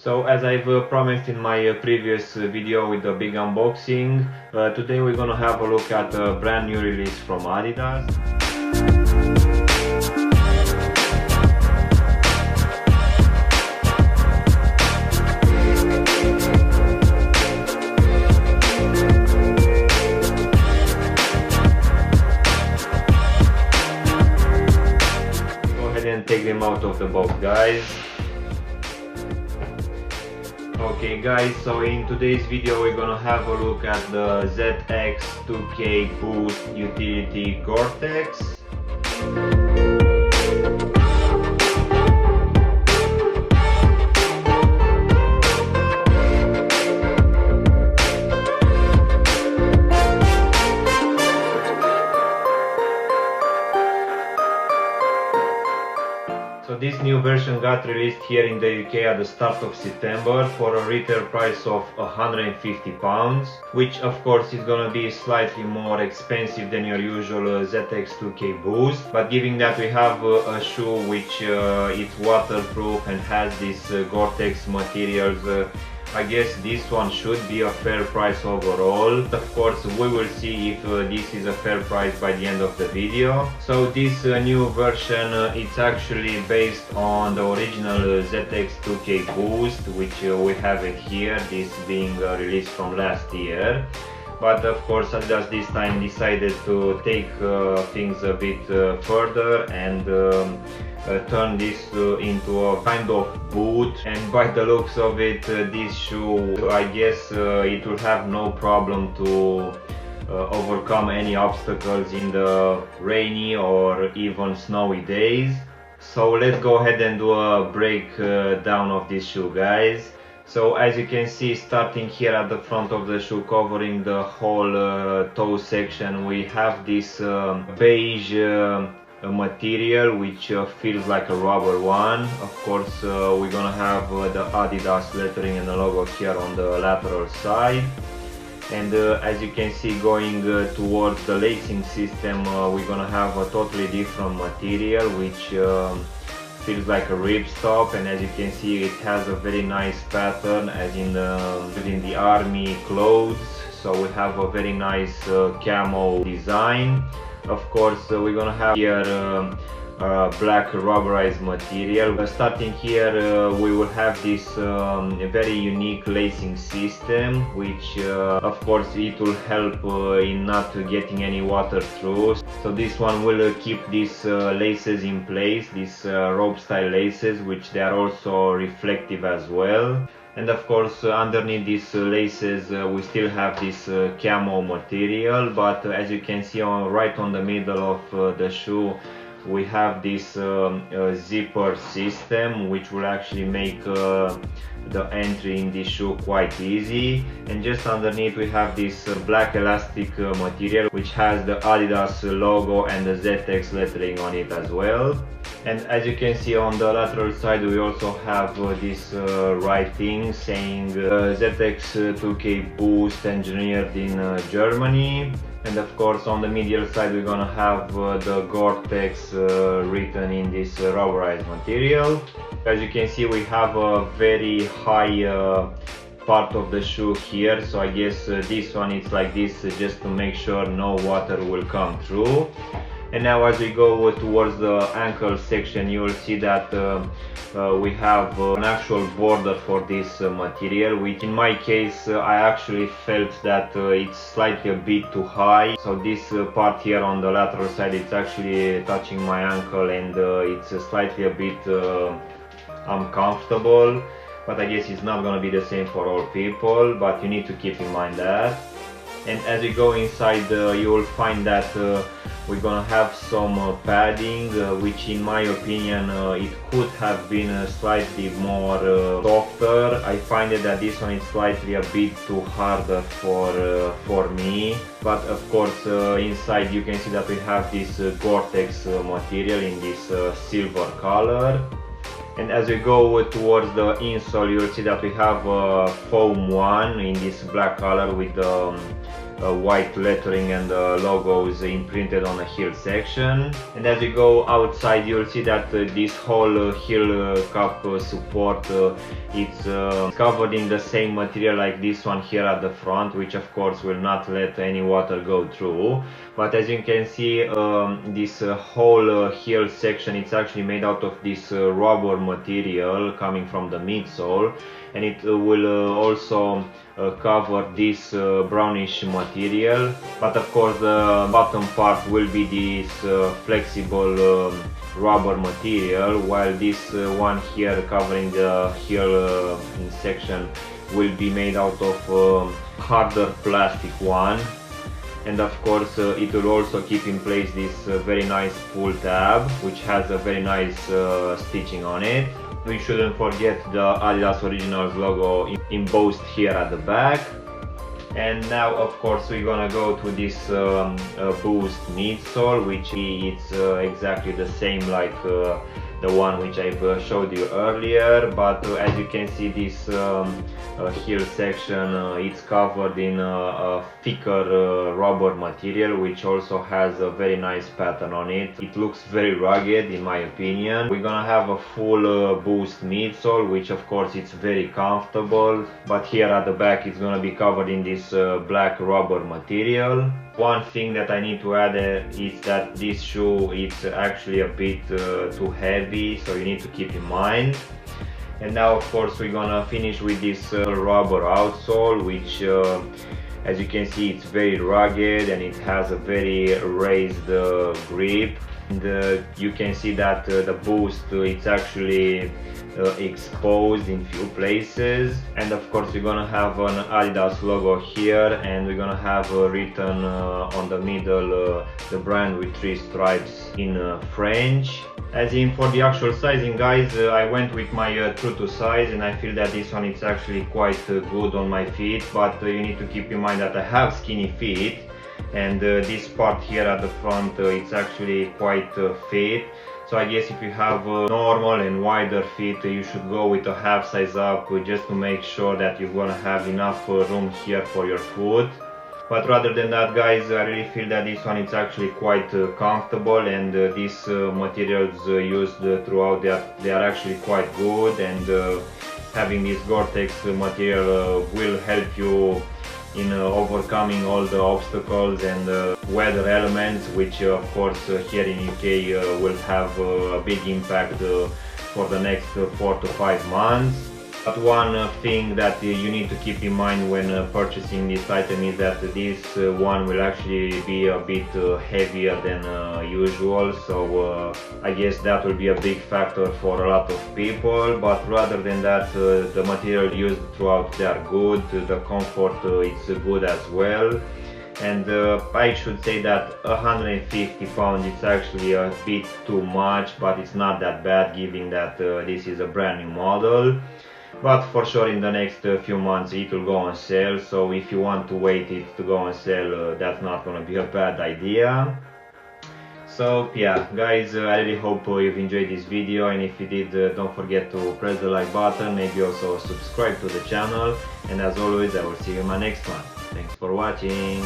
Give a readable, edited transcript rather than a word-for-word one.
So as I've promised in my previous video with the big unboxing, today we're gonna have a look at a brand new release from Adidas. Go ahead and take them out of the box, guys. Okay guys, so in today's video we're gonna have a look at the ZX 2K Boost Utility Gore Tex. So this new version got released here in the UK at the start of September for a retail price of £150, which of course is gonna be slightly more expensive than your usual ZX 2K Boost, but given that we have a shoe which is waterproof and has this Gore Tex materials, I guess this one should be a fair price overall. Of course, we will see if this is a fair price by the end of the video. So this new version, it's actually based on the original ZX 2K Boost, which we have it here, this being released from last year. But of course Adidas this time decided to take things a bit further and turn this into a kind of boot, and by the looks of it, this shoe, I guess it will have no problem to overcome any obstacles in the rainy or even snowy days. So let's go ahead and do a breakdown of this shoe, guys. So as you can see, starting here at the front of the shoe, covering the whole toe section, we have this beige material which feels like a rubber one. Of course we're gonna have the Adidas lettering and the logo here on the lateral side, and as you can see, going towards the lacing system, we're gonna have a totally different material which feels like a ripstop, and as you can see, it has a very nice pattern as in the army clothes. So we have a very nice camo design. Of course we're gonna have here black rubberized material. Starting here, we will have this very unique lacing system, which of course it will help in not getting any water through. So this one will keep these laces in place, these rope style laces, which they are also reflective as well. And of course underneath these laces we still have this camo material, but as you can see right on the middle of the shoe, we have this zipper system, which will actually make the entry in this shoe quite easy. And just underneath we have this black elastic material which has the Adidas logo and the ZX lettering on it as well. And as you can see on the lateral side, we also have this writing saying ZX 2K Boost engineered in Germany. And of course on the medial side we're gonna have the Gore Tex written in this rubberized material. As you can see, we have a very high part of the shoe here, so I guess this one is like this just to make sure no water will come through. And now as we go towards the ankle section, you will see that we have an actual border for this material, which in my case I actually felt that it's slightly a bit too high. So this part here on the lateral side, it's actually touching my ankle, and it's slightly a bit uncomfortable, but I guess it's not gonna be the same for all people, but you need to keep in mind that. And as you go inside, you will find that we're gonna have some padding, which in my opinion it could have been slightly more softer. I find that this one is slightly a bit too harder for me, but of course inside you can see that we have this Gore Tex material in this silver color. And as we go towards the insole, you'll see that we have a foam one in this black color with the white lettering and logos imprinted on the heel section. And as you go outside, you'll see that this whole heel cup support it's covered in the same material like this one here at the front, which of course will not let any water go through. But as you can see, this whole heel section, it's actually made out of this rubber material coming from the midsole, and it will also cover this brownish material. But of course the bottom part will be this flexible rubber material, while this one here covering the heel section will be made out of harder plastic one. And of course it will also keep in place this very nice pull tab, which has a very nice stitching on it. We shouldn't forget the Adidas Originals logo embossed here at the back. And now of course we're gonna go to this Boost midsole, which is exactly the same like the one which I've showed you earlier, but as you can see, this heel section it's covered in a thicker rubber material, which also has a very nice pattern on it. It looks very rugged in my opinion. We're gonna have a full Boost midsole, which of course it's very comfortable, but here at the back it's gonna be covered in this black rubber material. One thing that I need to add is that this shoe is actually a bit too heavy, so you need to keep in mind. And now of course we're gonna finish with this rubber outsole, which as you can see, it's very rugged and it has a very raised grip. And you can see that the Boost it's actually exposed in few places. And of course we're gonna have an Adidas logo here, and we're gonna have written on the middle the brand with 3 stripes in French. As in for the actual sizing, guys, I went with my true to size, and I feel that this one is actually quite good on my feet, but you need to keep in mind that I have skinny feet, and this part here at the front it's actually quite fit. So I guess if you have normal and wider feet, you should go with a half size up, just to make sure that you're gonna have enough room here for your foot. But rather than that, guys, I really feel that this one is actually quite comfortable, and these materials used throughout, they are actually quite good, and having this Gore Tex material will help you in overcoming all the obstacles and weather elements, which of course here in UK will have a big impact for the next 4 to 5 months. But one thing that you need to keep in mind when purchasing this item is that this one will actually be a bit heavier than usual, so I guess that will be a big factor for a lot of people. But rather than that, the material used throughout, they are good, the comfort is good as well. And I should say that 150 pounds is actually a bit too much, but it's not that bad given that this is a brand new model. But for sure in the next few months it will go on sale, so if you want to wait it to go on sale, that's not gonna be a bad idea. So yeah, guys, I really hope you've enjoyed this video, and if you did, don't forget to press the like button, maybe also subscribe to the channel, and as always I will see you in my next one. Thanks for watching.